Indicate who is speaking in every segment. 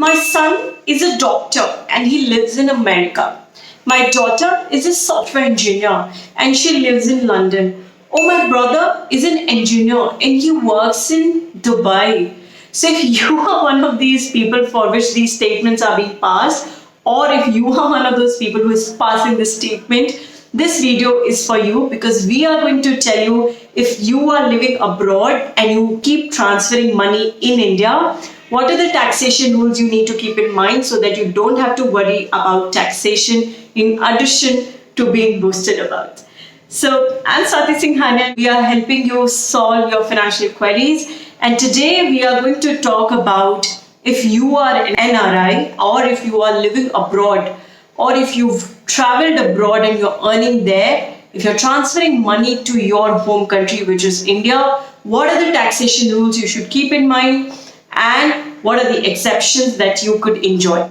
Speaker 1: My son is a doctor and he lives in America. My daughter is a software engineer and she lives in London. Oh, my brother is an engineer and he works in Dubai. So, if you are one of these people for which these statements are being passed, or if you are one of those people who is passing this statement, this video is for you because we are going to tell you if you are living abroad and you keep transferring money in India, what are the taxation rules you need to keep in mind so that you don't have to worry about taxation in addition to being boasted about. So, I'm Swati Singhania. We are helping you solve your financial queries. And today we are going to talk about if you are an NRI or if you are living abroad or if you've traveled abroad and you're earning there, if you're transferring money to your home country, which is India, what are the taxation rules you should keep in mind and what are the exceptions that you could enjoy.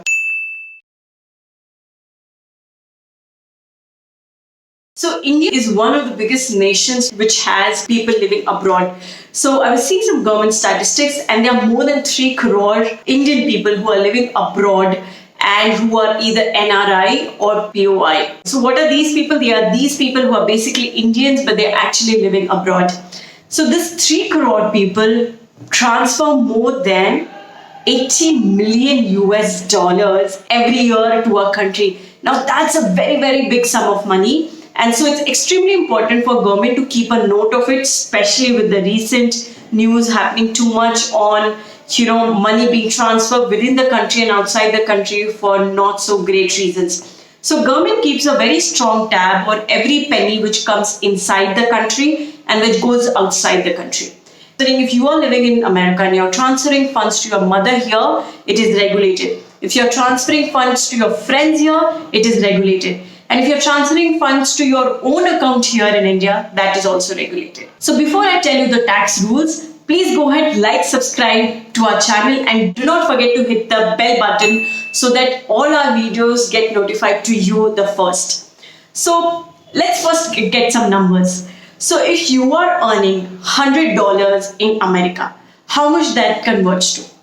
Speaker 1: So India is one of the biggest nations which has people living abroad. So I was seeing some government statistics and there are more than 3 crore Indian people who are living abroad and who are either NRI or POI. So what are these people? They are these people who are basically Indians but they're actually living abroad. So this 3 crore people transfer more than 80 million US dollars every year to our country. Now that's a very, very big sum of money. And so it's extremely important for government to keep a note of it, especially with the recent news happening too much on, money being transferred within the country and outside the country for not so great reasons. So government keeps a very strong tab on every penny which comes inside the country and which goes outside the country. So if you are living in America and you're transferring funds to your mother here, it is regulated. If you're transferring funds to your friends here, it is regulated. And if you're transferring funds to your own account here in India, that is also regulated. So before I tell you the tax rules, please go ahead, like, subscribe to our channel and do not forget to hit the bell button so that all our videos get notified to you the first. So let's first get some numbers. So if you are earning $100 in America, how much that converts to?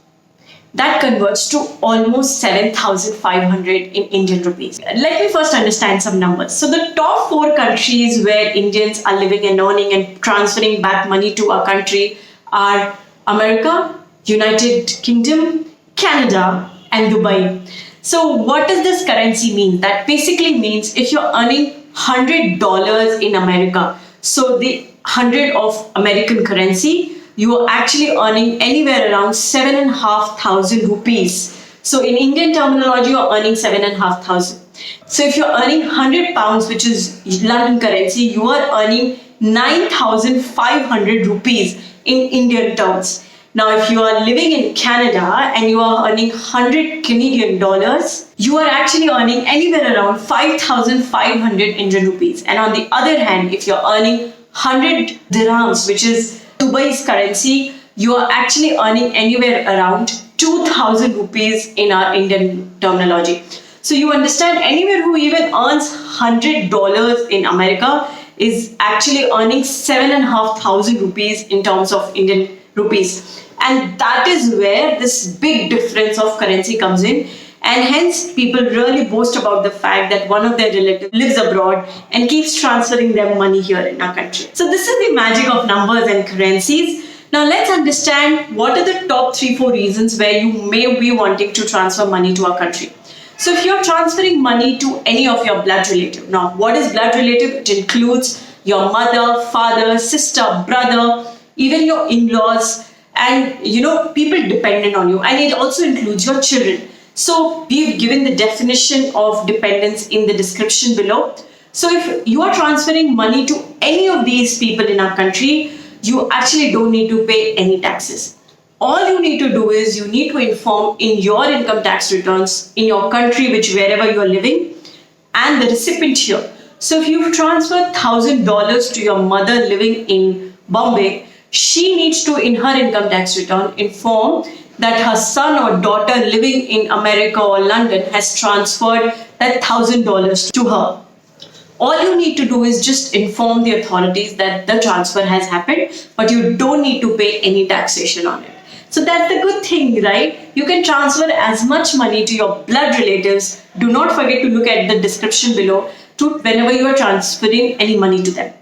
Speaker 1: That converts to almost 7,500 in Indian rupees. Let me first understand some numbers. So the top 4 countries where Indians are living and earning and transferring back money to our country are America, United Kingdom, Canada, and Dubai. So what does this currency mean? That basically means if you're earning $100 in America, so the 100 of American currency, you are actually earning anywhere around 7,500 rupees. So in Indian terminology, you are earning 7,500. So if you're earning 100 pounds, which is London currency, you are earning 9,500 rupees in Indian terms. Now, if you are living in Canada and you are earning 100 Canadian dollars, you are actually earning anywhere around 5,500 Indian rupees. And on the other hand, if you're earning 100 dirhams, which is Dubai's currency, you are actually earning anywhere around 2,000 rupees in our Indian terminology. So you understand, anyone who even earns $100 in America is actually earning 7,500 rupees in terms of Indian rupees. And that is where this big difference of currency comes in. And hence, people really boast about the fact that one of their relatives lives abroad and keeps transferring their money here in our country. So this is the magic of numbers and currencies. Now let's understand what are the top 3-4 reasons where you may be wanting to transfer money to our country. So if you're transferring money to any of your blood relative. Now, what is blood relative? It includes your mother, father, sister, brother, even your in-laws, and people dependent on you. And it also includes your children. So we've given the definition of dependence in the description below. So if you are transferring money to any of these people in our country, you actually don't need to pay any taxes. All you need to do is you need to inform in your income tax returns in your country, wherever you are living, and the recipient here. So if you've transferred $1,000 to your mother living in Bombay, she needs to, in her income tax return, inform that her son or daughter living in America or London has transferred that $1,000 to her. All you need to do is just inform the authorities that the transfer has happened, but you don't need to pay any taxation on it. So that's the good thing, right? You can transfer as much money to your blood relatives. Do not forget to look at the description below to whenever you are transferring any money to them.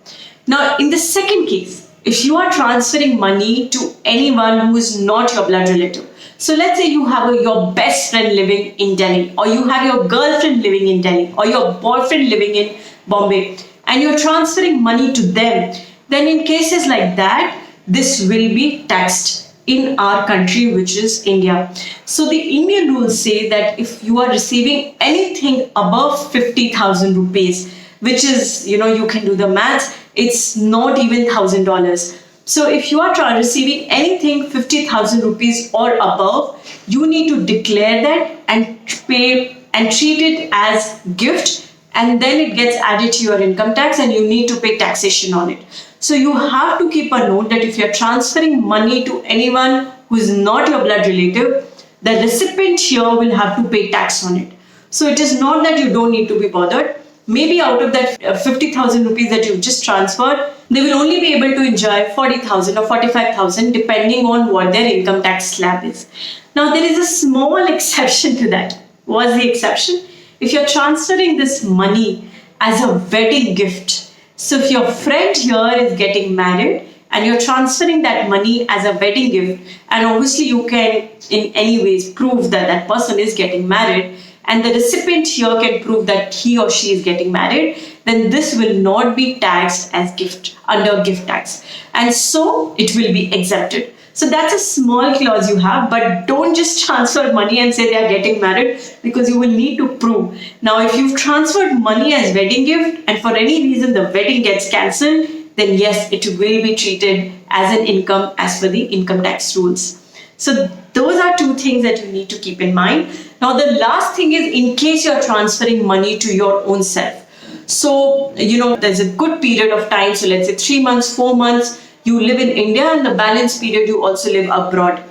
Speaker 1: Now, in the second case, if you are transferring money to anyone who is not your blood relative, so let's say you have your best friend living in Delhi, or you have your girlfriend living in Delhi, or your boyfriend living in Bombay, and you're transferring money to them, then in cases like that, this will be taxed in our country, which is India. So the Indian rules say that if you are receiving anything above 50,000 rupees, which is, you can do the maths, it's not even $1,000. So if you are receiving anything 50,000 rupees or above, you need to declare that and pay and treat it as gift, and then it gets added to your income tax and you need to pay taxation on it. So you have to keep a note that if you're transferring money to anyone who is not your blood relative, the recipient here will have to pay tax on it. So it is not that you don't need to be bothered. Maybe out of that 50,000 rupees that you've just transferred, they will only be able to enjoy 40,000 or 45,000 depending on what their income tax slab is. Now there is a small exception to that. What's the exception? If you're transferring this money as a wedding gift, so if your friend here is getting married and you're transferring that money as a wedding gift, and obviously you can in any ways prove that that person is getting married, and the recipient here can prove that he or she is getting married, then this will not be taxed as gift under gift tax, and so it will be exempted. So that's a small clause you have, but don't just transfer money and say they are getting married, because you will need to prove. Now, if you've transferred money as wedding gift and for any reason the wedding gets cancelled, then yes, it will be treated as an income as per the income tax rules. So those are two things that you need to keep in mind. Now, the last thing is in case you're transferring money to your own self. So, there's a good period of time. So let's say 3 months, 4 months, you live in India, and the balance period you also live abroad,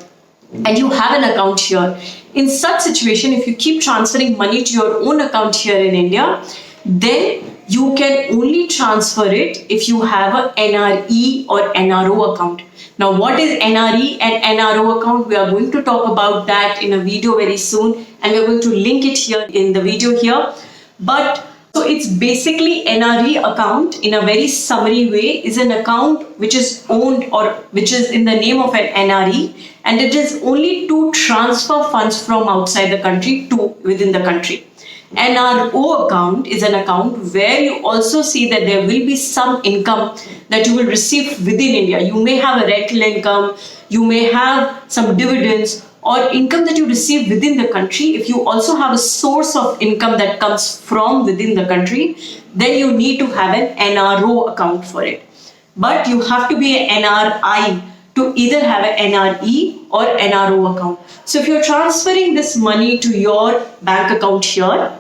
Speaker 1: and you have an account here. In such situation, if you keep transferring money to your own account here in India, then you can only transfer it if you have a NRE or NRO account. Now, what is NRE and NRO account? We are going to talk about that in a video very soon, and we're going to link it here in the video here. But so it's basically NRE account in a very summary way is an account which is owned or which is in the name of an NRE, and it is only to transfer funds from outside the country to within the country. NRO account is an account where you also see that there will be some income that you will receive within India. You may have a rental income, you may have some dividends or income that you receive within the country. If you also have a source of income that comes from within the country, then you need to have an NRO account for it. But you have to be an NRI to either have an NRE or NRO account. So if you're transferring this money to your bank account here,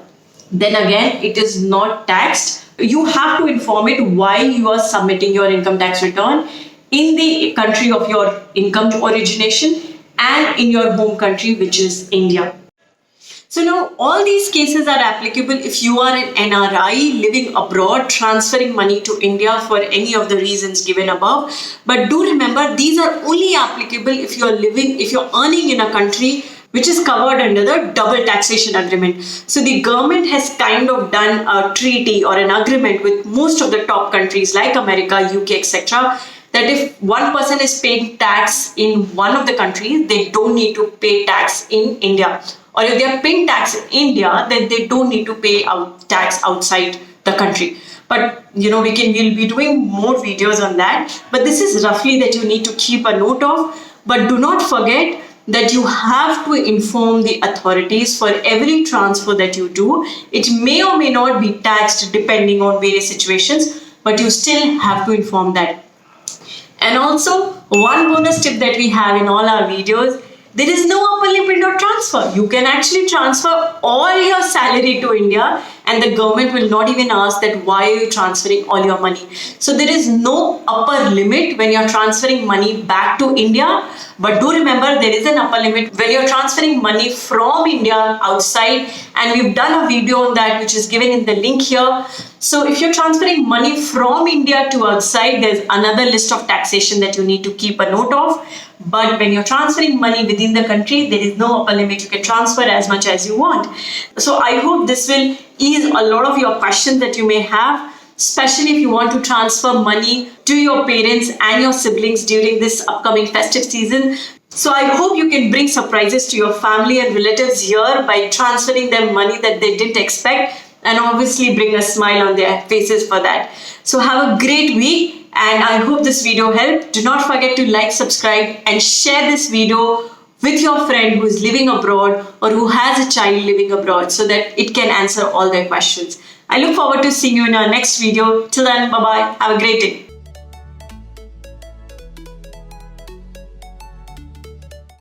Speaker 1: then again, it is not taxed. You have to inform it why you are submitting your income tax return in the country of your income origination and in your home country, which is India. So now all these cases are applicable if you are an NRI living abroad, transferring money to India for any of the reasons given above. But do remember, these are only applicable if you're earning in a country which is covered under the double taxation agreement. So the government has kind of done a treaty or an agreement with most of the top countries like America, UK, etc., that if one person is paying tax in one of the countries, they don't need to pay tax in India. Or if they are paying tax in India, then they don't need to pay tax outside the country. But we'll be doing more videos on that. But this is roughly that you need to keep a note of. But do not forget that you have to inform the authorities for every transfer that you do. It may or may not be taxed depending on various situations, but you still have to inform that. And also, one bonus tip that we have in all our videos, there is no upper limit or transfer. You can actually transfer all your salary to India and the government will not even ask that why are you transferring all your money. So there is no upper limit when you're transferring money back to India. But do remember, there is an upper limit when you're transferring money from India outside, and we've done a video on that which is given in the link here. So if you're transferring money from India to outside, there's another list of taxation that you need to keep a note of. But when you're transferring money within the country, there is no upper limit. You can transfer as much as you want. So I hope this will ease a lot of your questions that you may have, especially if you want to transfer money to your parents and your siblings during this upcoming festive season. So I hope you can bring surprises to your family and relatives here by transferring them money that they didn't expect, and obviously bring a smile on their faces for that. So have a great week, and I hope this video helped. Do not forget to like, subscribe and share this video with your friend who is living abroad or who has a child living abroad so that it can answer all their questions. I look forward to seeing you in our next video. Till then, bye-bye. Have a great day.